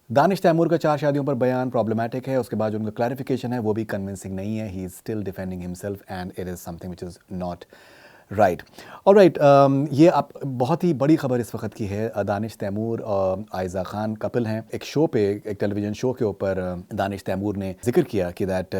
दानिश तैमूर का 4 शादियों पर बयान प्रॉब्लमैटिक है, उसके बाद जो उनका क्लैरिफिकेशन है वो भी कन्विंसिंग नहीं है. He is still defending himself and it is something which is not right. Alright, ये आप बहुत ही बड़ी खबर इस वक्त की है. दानिश तैमूर और आयज़ा खान कपल हैं. एक शो पे, एक टेलीविज़न शो के ऊपर दानिश तैमूर ने जिक्र किया कि दैट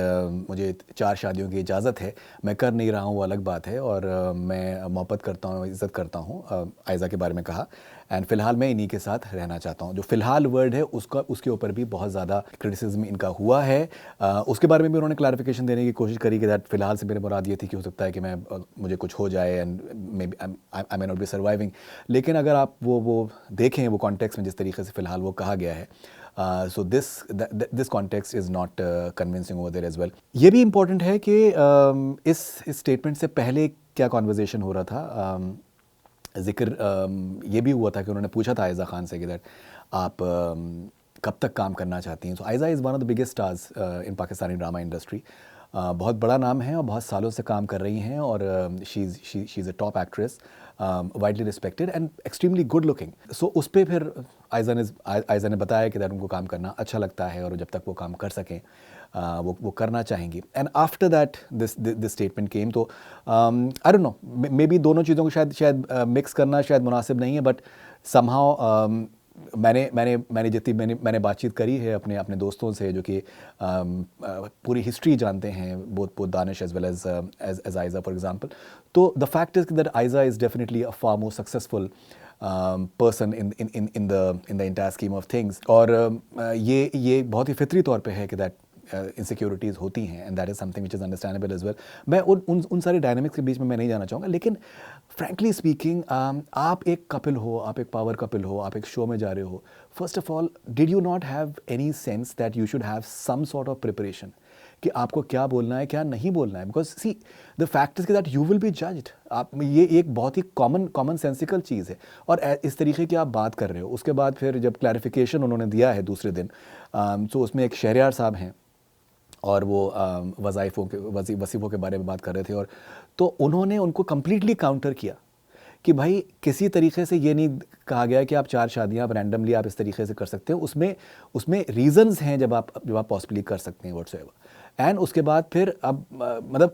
मुझे 4 शादियों की इजाज़त है, मैं कर नहीं रहा हूँ वो अलग बात है, और मैं मोहब्बत करता हूँ, इज़्ज़त करता हूँ. आयज़ा के बारे में कहा, एंड फ़िलहाल मैं इन्हीं के साथ रहना चाहता हूँ. जो फ़िलहाल वर्ड है उसका, उसके ऊपर भी बहुत ज़्यादा क्रिटिसिज्म इनका हुआ है. उसके बारे में भी उन्होंने क्लैरिफिकेशन देने की कोशिश करी कि दैट फ़िलहाल से मेरे मुराद ये थी कि हो सकता है कि मैं मुझे कुछ हो जाए and may be I may not be surviving. लेकिन अगर आप वो देखें वो कॉन्टेक्स्ट में जिस तरीके से फ़िलहाल वो कहा गया है, so this context is not convincing over there as well. ये भी इम्पॉर्टेंट है कि इस स्टेटमेंट से पहले क्या कॉन्वर्जेसन हो रहा था. ज़िक्र ये भी हुआ था कि उन्होंने पूछा था आयज़ा खान से कि दैट आप कब तक काम करना चाहती हैं. So Ayeza is one of the biggest stars in Pakistani drama industry. बहुत बड़ा नाम है और बहुत सालों से काम कर रही हैं, और she is a top actress, widely respected and extremely good looking. So उस पर फिर आयज़ा ने बताया कि दैट उनको काम करना अच्छा लगता है, और जब तक वो काम कर सकें वो करना चाहेंगी. And after that this statement came. तो I don't know, maybe दोनों चीज़ों को शायद मिक्स करना शायद मुनासिब नहीं है, बट समहाउ मैंने जितनी मैंने बातचीत करी है अपने अपने दोस्तों से जो कि पूरी हिस्ट्री जानते हैं, both Danish as well as Ayeza for example. तो the fact is that Ayeza is definitely a far more successful person in the entire scheme of things. और ये बहुत ही फितरी तौर पे है कि दैट इनसिक्योरिटीज़ होती हैं, and that is something which is understandable as well. मैं उन सारी डायनामिक्स के बीच में मैं नहीं जाना चाहूँगा, लेकिन फ्रैंकली स्पीकिंग, आप एक कपल हो, आप एक पावर कपल हो, आप एक शो में जा रहे हो. First of all, did you not have any sense that you should have some sort of preparation कि आपको क्या बोलना है, क्या नहीं बोलना है? Because see, the fact is that you will be judged. आप, ये एक बहुत ही कॉमन सेंसिकल चीज़ है, और इस तरीके की आप बात कर रहे हो. उसके बाद फिर जब क्लैरिफिकेशन उन्होंने दिया है दूसरे दिन, तो उसमें एक शहरयार साहब हैं, और वो वजीफ़ों के बारे में बात कर रहे थे, और तो उन्होंने उनको कम्प्लीटली काउंटर किया कि भाई किसी तरीके से ये नहीं कहा गया कि आप 4 शादियाँ आप रैंडमली आप इस तरीके से कर सकते हो. उसमें रीज़न्स हैं जब आप पॉसिबली कर सकते हैं व्हाटसोएवर. एंड उसके बाद फिर अब मतलब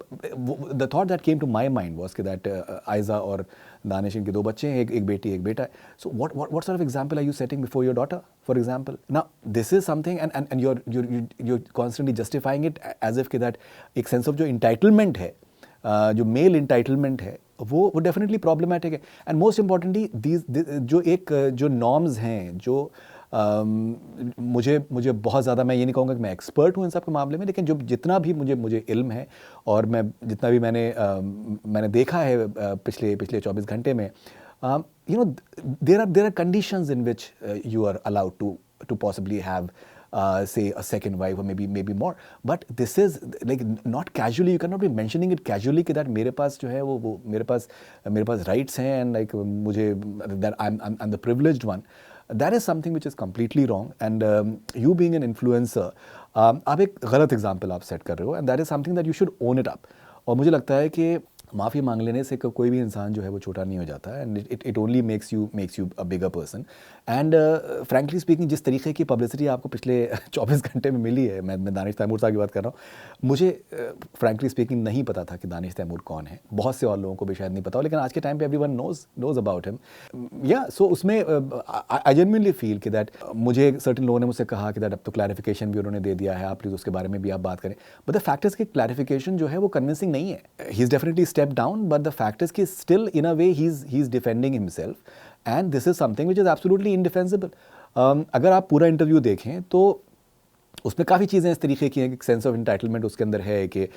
the thought that came to my mind was कि दैट आयज़ा और दानिश, इनके 2 बच्चे हैं, एक बेटी एक बेटा है. So what sort of example are you setting before your daughter, for example? Now this is something, and you're constantly justifying it as if कि दैट एक सेंस ऑफ जो इंटाइटलमेंट है, जो मेल इंटाइटलमेंट है, वो डेफिनेटली प्रॉब्लमेटिक है. And most importantly जो norms हैं, जो मुझे बहुत ज़्यादा, मैं ये नहीं कहूँगा कि मैं एक्सपर्ट हूँ इन सब के मामले में, लेकिन जो जितना भी मुझे इल्म है, और मैं जितना भी मैंने देखा है पिछले 24 घंटे में, you know, there are conditions in which you are allowed to possibly have say a second wife or maybe more. But this is like not casually, you cannot be mentioning it casually कि that मेरे पास जो है वो मेरे पास rights हैं, and like मुझे that I'm the privileged one. That is something which is completely wrong, and you being an influencer, आप एक गलत एग्जाम्पल आप सेट कर रहे हो, and that is something that you should own it up. और मुझे लगता है कि माफ़ी मांग लेने से कोई भी इंसान जो है वो छोटा नहीं हो जाता, and it only makes you a bigger person. And frankly speaking, जिस तरीके की पब्लिसिटी आपको पिछले 24 घंटे में मिली है, मैं दानिश तैमूर साहब की बात कर रहा हूँ, मुझे फ्रैंकली स्पीकिंग नहीं पता था कि दानिश तैमूर कौन है. बहुत से और लोगों को भी शायद नहीं पता हो, लेकिन आज के टाइम पे एवरीवन नोज अबाउट हिम. या सो उसमें आई जेन्युइनली फील कि दैट, मुझे सर्टेन लोगों ने मुझसे कहा कि दैट अब तो क्लैरिफिकेशन भी उन्होंने दे दिया है, आप प्लीज़ उसके बारे में भी आप बात करें. बट द फैक्ट इज़ कि क्लैरिफिकेशन जो है वो कन्विंसिंग नहीं है. He is definitely step down, but the fact is कि still in a way he is defending himself, and this is something which is absolutely indefensible. अगर आप पूरा इंटरव्यू देखें तो उसमें काफ़ी चीज़ें इस तरीके की हैं कि सेंस ऑफ इंटाइटलमेंट उसके अंदर है कि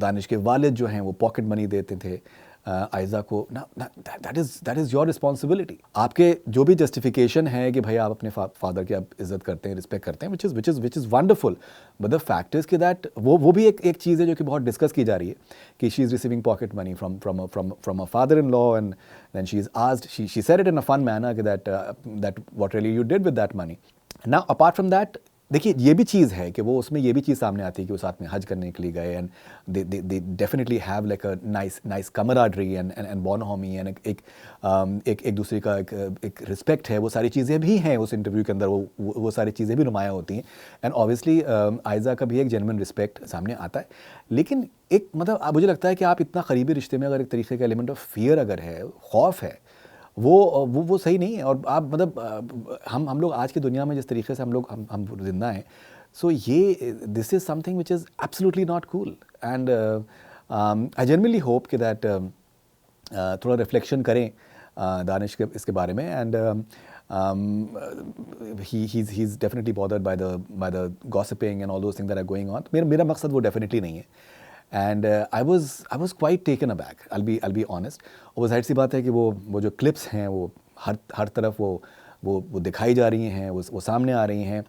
दानिश के वालिद जो हैं वो पॉकेट मनी देते थे आयज़ा को. ना दैट इज़ योर रिस्पॉन्सिबिलिटी. आपके जो भी जस्टिफिकेशन है कि भाई आप अपने फादर की आप इज़्ज़त करते हैं, रिस्पेक्ट करते हैं, which is wonderful. But the fact is कि दैट वो भी एक चीज़ है जो कि बहुत डिस्कस की जा रही है कि she is receiving pocket money from a father in law, and then she is asked, she said it in a fun manner कि that what really you did with that money. Now, apart from that, देखिए ये भी चीज़ है कि वो उसमें ये भी चीज़ सामने आती है कि वो साथ में हज करने के लिए गए and they definitely have like a nice camaraderie and bonhomie and एक दूसरे का एक रिस्पेक्ट है, वो सारी चीज़ें भी हैं उस इंटरव्यू के अंदर, वो सारी चीज़ें भी नुमायाँ होती हैं एंड ऑब्वियसली आयज़ा का भी एक जेन्युइन रिस्पेक्ट सामने आता है। लेकिन एक मतलब मुझे लगता है कि आप इतना करीबी रिश्ते में अगर एक तरीके का एलिमेंट ऑफ फियर अगर है, खौफ है, वो सही नहीं है। और आप मतलब हम लोग आज की दुनिया में जिस तरीके से हम जिंदा हैं, सो ये this is something which is absolutely not cool and I genuinely hope कि दैट थोड़ा रिफ्लेक्शन करें दानिश के इसके बारे में and he's definitely bothered by the gossiping and all those things that are going on. मेरा मकसद वो definitely नहीं है and I was quite taken aback. I'll be honest. और वो जाहिर सी बात है कि वो जो क्लिप्स हैं वो हर तरफ वो दिखाई जा रही हैं, वो सामने आ रही हैं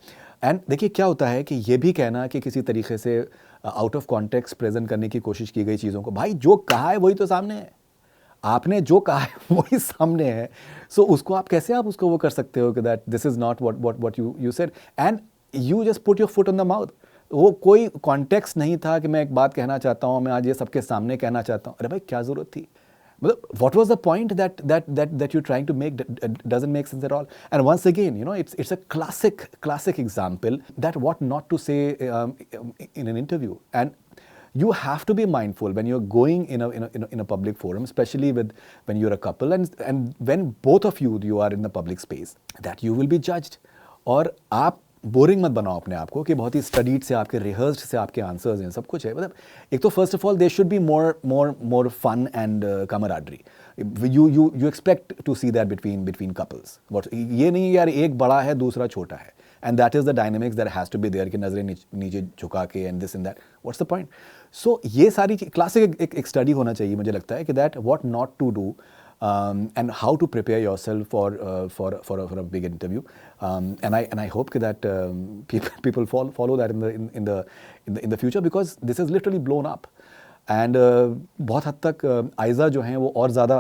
एंड देखिए क्या होता है कि ये भी कहना कि किसी तरीके से आउट ऑफ कॉन्टेक्स्ट प्रेजेंट करने की कोशिश की गई चीज़ों को, भाई जो कहा है वही तो सामने है, आपने जो कहा है वही सामने है। सो उसको आप कैसे आप उसको वो कर सकते हो कि that this is not what you said and you just put your foot on the mouth. वो कोई कॉन्टेक्स्ट नहीं था कि मैं एक बात कहना चाहता हूँ, मैं आज ये सबके सामने कहना चाहता हूँ। अरे भाई क्या ज़रूरत थी, मतलब what was the point that you're trying to make doesn't make sense at all. And once again, you know, it's a classic example that what not to say in an interview. And you have to be mindful when you're going in a public forum, especially when you're a couple and when both of you are in the public space, that you will be judged. और आप boring मत बनाओ अपने आप को कि बहुत he studied से आपके रिहर्स्ड से आपके आंसर्स हैं, सब कुछ है। मतलब एक तो first of all they should be more fun and camaraderie. You expect to see that between couples. But ये नहीं यार एक बड़ा है दूसरा छोटा है and that is the dynamics that has to be there कि नजरें नीचे झुका के and this and that, what's the point. So ये सारी क्लासिक एक स्टडी होना चाहिए मुझे लगता है कि that what not to do and how to prepare yourself for a big interview, and I hope that people follow that in the future, because this is literally blown up and बहुत हद तक आयज़ा जो हैं वो और ज़्यादा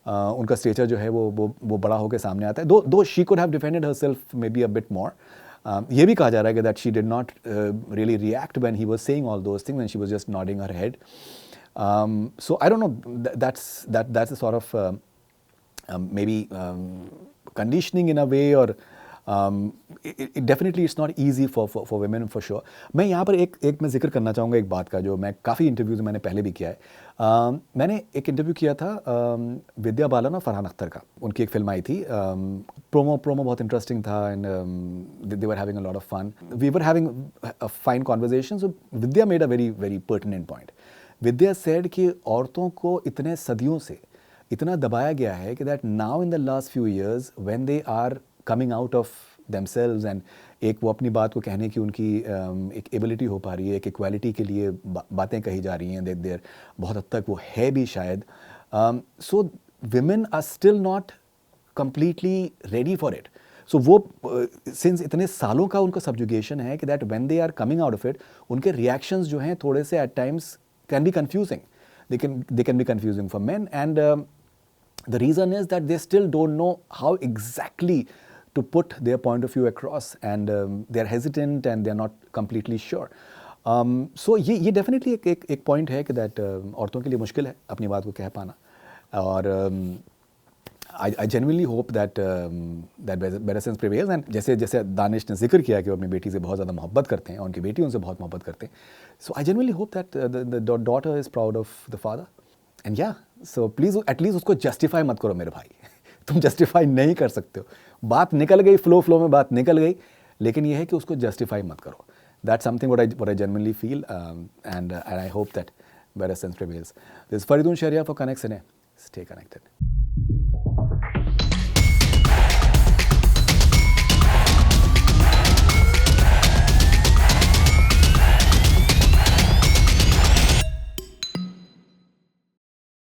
उनका stretcher जो है वो बड़ा होकर सामने आता है। दो she could have defended herself maybe a bit more. ये भी कहा जा रहा है कि that she did not really react when he was saying all those things and she was just nodding her head. So I don't know, that's a sort of maybe conditioning in a way, or definitely it's not easy for women for sure. मैं यहाँ पर एक मैं जिक्र करना चाहूँगा एक बात का जो मैं काफ़ी इंटरव्यूज़ मैंने पहले भी किया है। मैंने एक इंटरव्यू किया था विद्या बालन और फरहान अख्तर का, उनकी एक फिल्म आई थी, प्रोमो बहुत इंटरेस्टिंग था and they were having a lot of fun. We were having a fine conversation. So Vidya made a very pertinent point. Vidya said कि औरतों को इतने सदियों से इतना दबाया गया है कि that now in the last few years when they are coming out of themselves and एक वो अपनी बात को कहने की उनकी एक एबिलिटी हो पा रही है, एक इक्वालिटी के लिए बातें कही जा रही हैं, देर बहुत हद तक वो है भी शायद। So women are still not completely ready for it. So वो सिंस इतने सालों का उनका सब्जुगेशन है कि that when they are coming out of it, उनके रिएक्शंस जो हैं थोड़े से at times can be confusing. They can be confusing for men, and the reason is that they still don't know how exactly to put their point of view across, and they're hesitant and they're not completely sure. So ये definitely एक point है कि that औरतों के लिए मुश्किल है अपनी बात को कह पाना, और I genuinely hope that better sense prevails. And जैसे दानिश ने जिक्र किया कि वो अपनी बेटी से बहुत ज़्यादा मोहब्बत करते हैं और उनकी बेटी उनसे बहुत मोहब्बत करते हैं, so I genuinely hope that the daughter is proud of the father. And yeah, so please at least उसको justify मत करो मेरे भाई तुम justify नहीं कर सकते हो, बात निकल गई, फ्लो में बात निकल गई, लेकिन ये है कि उसको justify मत करो. That's something what I genuinely feel, and I hope that better sense prevails. This is Faridun Sharia for Connect Cine. Stay connected.